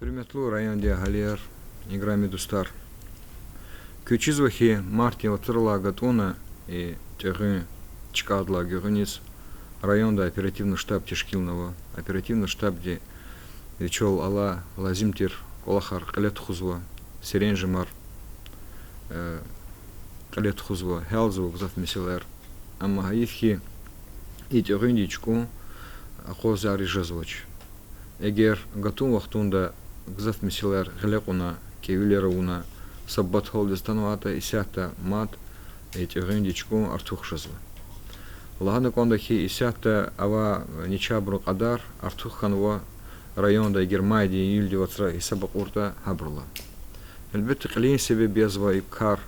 Hürmetli rayon diahaliyar, играми дустар. Küçüzvaki Marti oturlagat ona тягы чкадла гюрнис районда оперативный штаб Тишкилного, оперативный штаб где вечел Алла Лазимтир Колахар Калет Хузва, Сиренжимар Калет Хузва, Хелзу Гзав Месилер, Амма Хаифхи и тягындичку Ахозари Жазвач. Эгер гатун вахтунда Гзав Месилер Глекуна Кевилеруна Саббат Холдистануата Исята Мат и тягындичку Артух Жазва. Лагана кондахи Исята Ава Ничабру Кадар Артух Ханва районда Гермайди Юльди Вацра Исабак Урта Хабрула. Элбет Клин себе безва и кар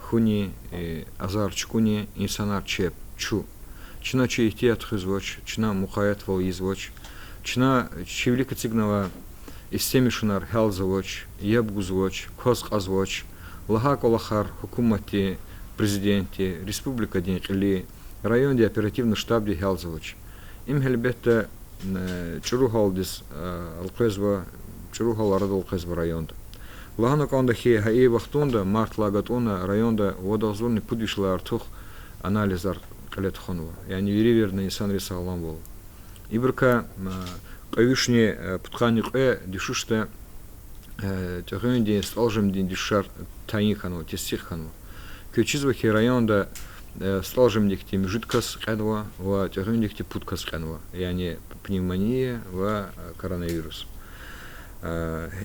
хуни азар чкуни инсанар чеп чу. Чина чиитият хызвоч, чина мухаят вал извоч, чина чивлика цигнава истемишунар хелзавоч, ебгузвоч, косказвоч, лага колахар хукумати президенти, республика Денькли, районде оперативный штаб де хелзавоч. Им хелбетта чурухалдис алқезва, чурухал арада алқезва районда. Лагана кондахи хаи вахтунда март лагатуна районда водозурни пудвишла артух анализар калет хонова. Yani veriverный insan рисалам был. Ибрка кавишне путкани кэ дишушта тягынди сталжим дин дишар тайнихану тесихану. Кючизвахи районда сталжим дихтим жидкос кэнва ва тягынди дихти путкос кэнва. Yani пневмония ва коронавирус.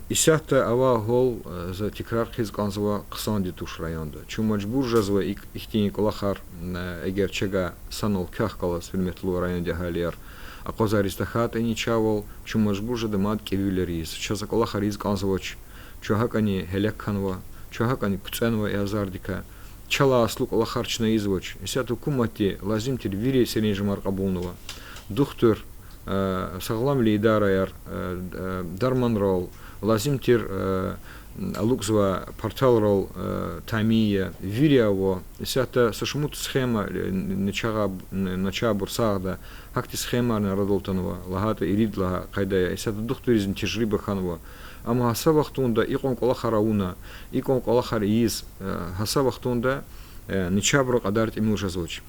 Исята ава гол за текрар хизганзва ксанди туш районда. Чу маджбур жазва ихтини колахар эгер чега санол кахкалас фильметлу районде халияр. А козаристахат ничавол чу маджбур жада мад кевюлерис. Чаза колахар изганзвоч. Чугакани хелекханва. Чугакани куценва и азардика. Чала аслу колахарчна извоч. Исяту кумати лазимтир вири серенжимар кабулнова. Духтур саглам ли идараяр дарман рол лазимтир алукзва портал рол тамия вириаво исята сашмут схема начабур сагда хакти схема на радолтанова лагата иридла кайда исята духтуризм тижриба ханва ама хаса вахтунда икон колахарауна икон колахар из хаса вахтунда начабур кадарт имил жазоч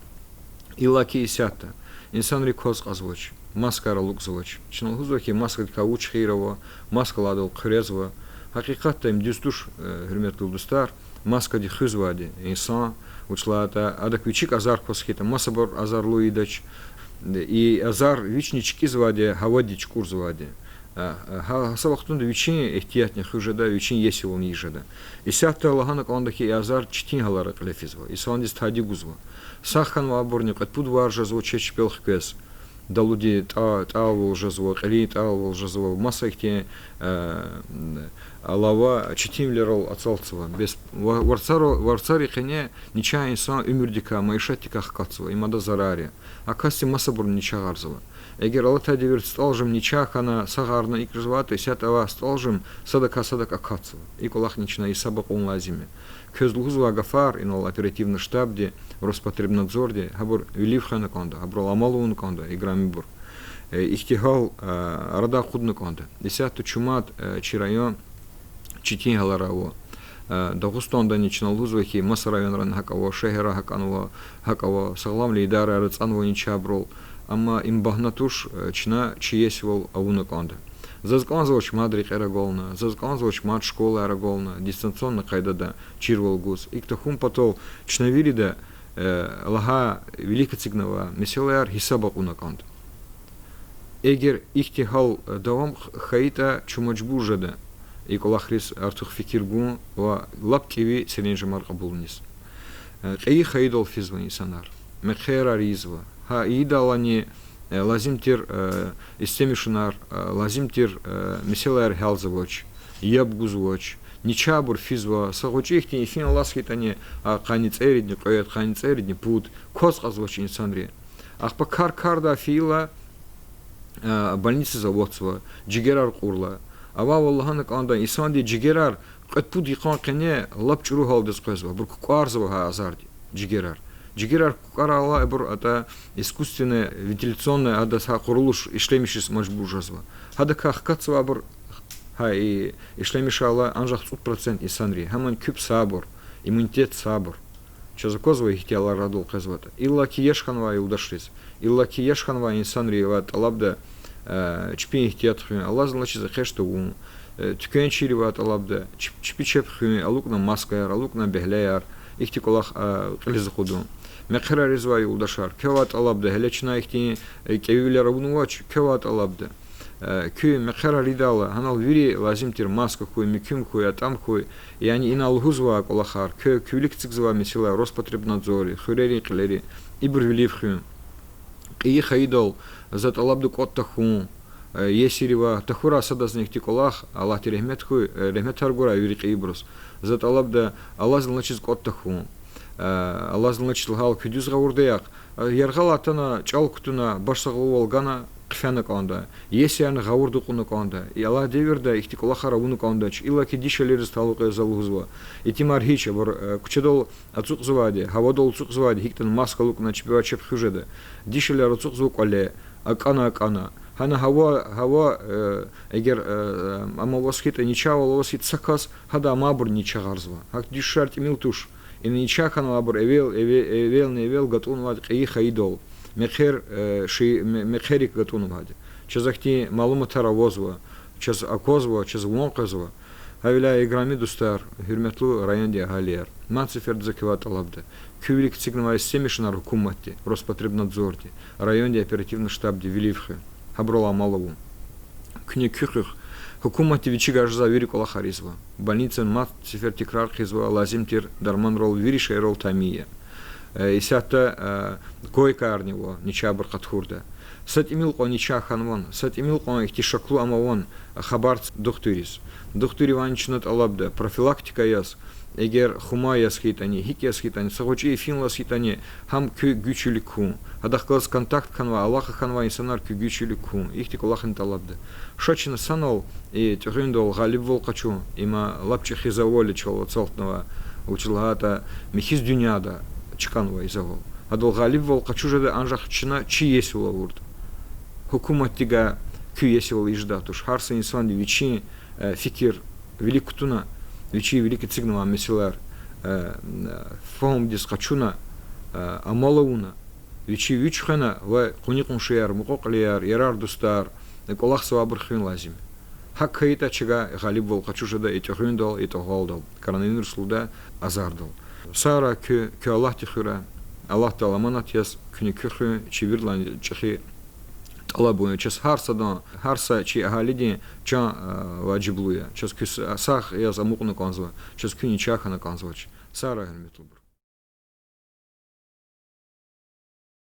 илаки исята инсан рикоз казвоч маскара лукзовач. Чиналгузвахи маска кауч хейрова, маска ладал хрезва. Хакикатта им дюстуш хрюметл дустар, маска ди хюзвади, инсан, учлата, адаквичик азар косхита, масабор азар луидач, и азар вичнички звади, хавадич курзвади. Хасавахтунда вичин эхтиятня хюжада, вичин есивон ижада. И сятта лагана кандахи и азар чтин халара клефизва, и свандис тади гузва. Сахан ваборник, отпуд варжа звучеч пелхкес. Далуди таавул жазва, қали таавул жазва, масахте алава читимлерал ацалцева. Без варцари хене нича инсан умюрдика майшатика хкацева, имада зарари. А касти масабур нича гарзева. Эгер алата диверт сталжим нича хана сагарна икрзвата, сят ава сталжим садака акацева. И колах нична и сабак он лазиме. Көзлугузва гафар инал оперативный штабде Роспотребнадзорде хабур виливхана конда, хабур ламалуун конда, играмибур. Ихтихал рада худна конда. Десяту чумат чирайон читин галараво. Дагустанда ничналгузвахи маса районран хакаво, шехера хакаво, саглам ли идара рацанво ничаброл. Амма им багнатуш чина чиесвол ауна конда. Зазганзвоч мадри эраголна, зазганзвоч мад школа эраголна, дистанционно кайдада чирволгуз. Иктахум потол чнавирида лага велика цигнава меселер хисабак унакант. Эгер ихтихал давам хаита чумачбужада, и колахрис артух фикиргун ва лапкеви серенжамар кабулнис. Эй хаидол физвани санар, мехера ризва, ха идалани лазимтир истемишунар, лазимтир меселер хелзавоч, ябгузвоч, ничабур физва, сагочихти фин ласхитани каниц эридни, коят каниц эридни пут, косказвоч инсанри. Ах по карда фила больницы заводства, джигерар курла. Ава валлахана канда инсанди джигерар, кат пут иқан кене лапчуру халдес козва, бур куарзва ха азарди, джигерар. Джигерар кукарала эбур это искусственная вентиляционная адаса курулуш ишлемишис мажбур жазва. Хада кахкацва бур Ha işlemişala ancak 30% insanri. Hemen küp sabır, immunitet sabır. Çözükozva ihtiyalar radol kazvata. İlla ki yaşkanva yoldaşız. İlla ki yaşkanva insanri vat alabda çipi ihtiyat xün. Allah zlaçı xeşte un. Tükençili vat alabda çipi çep xün. Alukna maskayar, alukna behleyar. İhtikolak qiliz xudun. Mekhara rizva yoldaşar. Kevat alabda heleçna ihti keviller abunuvaç kevat alabda. Күй мехара ридала, ханал вири лазимтир маска хуй, микюм хуй, атам хуй, и они иналгузва колахар, кюлик цикзва месила, Роспотребнадзоре, хурери клери, ибрвилив хуй, и хаидол, зат алабду котта хун, есирива, тахура садазних тиколах, Аллах ти рехмет хуй, рехмет харгура, вири кибрус, зат алабда, Аллах злначиз котта хун, Аллах злначиз лгал кюдюз гаурдаяк, яргал атана, чалкутуна, башсаглу гана, қфяна канда, если она гаурду куна канда, и Аллах деверда их тикола харавуну кандач, ила ки дишалер сталука залузва, и тимар хича бар кучедол ацукзвади, хавадол цукзвади, хиктан маскалук на чипева чеп хужеда, дишалер ацукзвук але, акана, хана хава эгер амавасхита ничава лавасхит сакас, хада амабр ничагарзва, хак дишарт милтуш, и ничахан лабр эвел гатун вад қииха идол. Мехерик гатуну гади. Чазахти малума таравозва, чаз акозва, чаз вонказва. Хавиля играми дустар, хюрметлу районде галер. Мацифер закиват алабда. Кювилик цигнова семишнар хукуматти, Роспотребнадзорти, районде оперативный штаб-де Виливхе, Хаброла Малову. Кнекюхих, хукуматти вичигаж за вирикола харизва. Больница мацифер тикрар хизва, лазимтир дарман рол вириша и рол тамия. Исята койка арнево, нича бархатхурда. Сат имилко нича ханвон, сат имилко их тишаклу амавон, хабарц духтурис. Духтури ванчнат алабда, профилактика яс, эгер хума яс хитани, хик яс хитани, сагочи фин лас хитани, хам кю гючулику. Адахклас контакт ханва, Аллаха ханва инсанар кю гючулику. Ихтик Аллахин талабда. Шачина санал и тюрюндол галиб волкачу, има лапчихи заволи чоло цалтного училгата, михиз дюняда. Чканова изавол. Адолгалив вол качужада анжах чина чи есула урд. Хукуматтига кю есула иждатуш. Харса инсан вичи фикир великутуна, вичи велики цигнова месилар фом дис качуна амалауна, вичи вичхана ва куникун шияр, мукоклияр, ярар дустар, колах савабр хвин лазим. Хак хаита чига галиб вол качужада ито хвиндал, ито голдал. Коронавирус луда азардал. Сара кü Allah tixura Allah Taala manat yas küni küxü çivirlan çixi talabunu çes harsa çi ahalidi çan vacibluya çes küs sah yaz amukunu kanzva çes küni çakana kanzvaç Sara hürmetli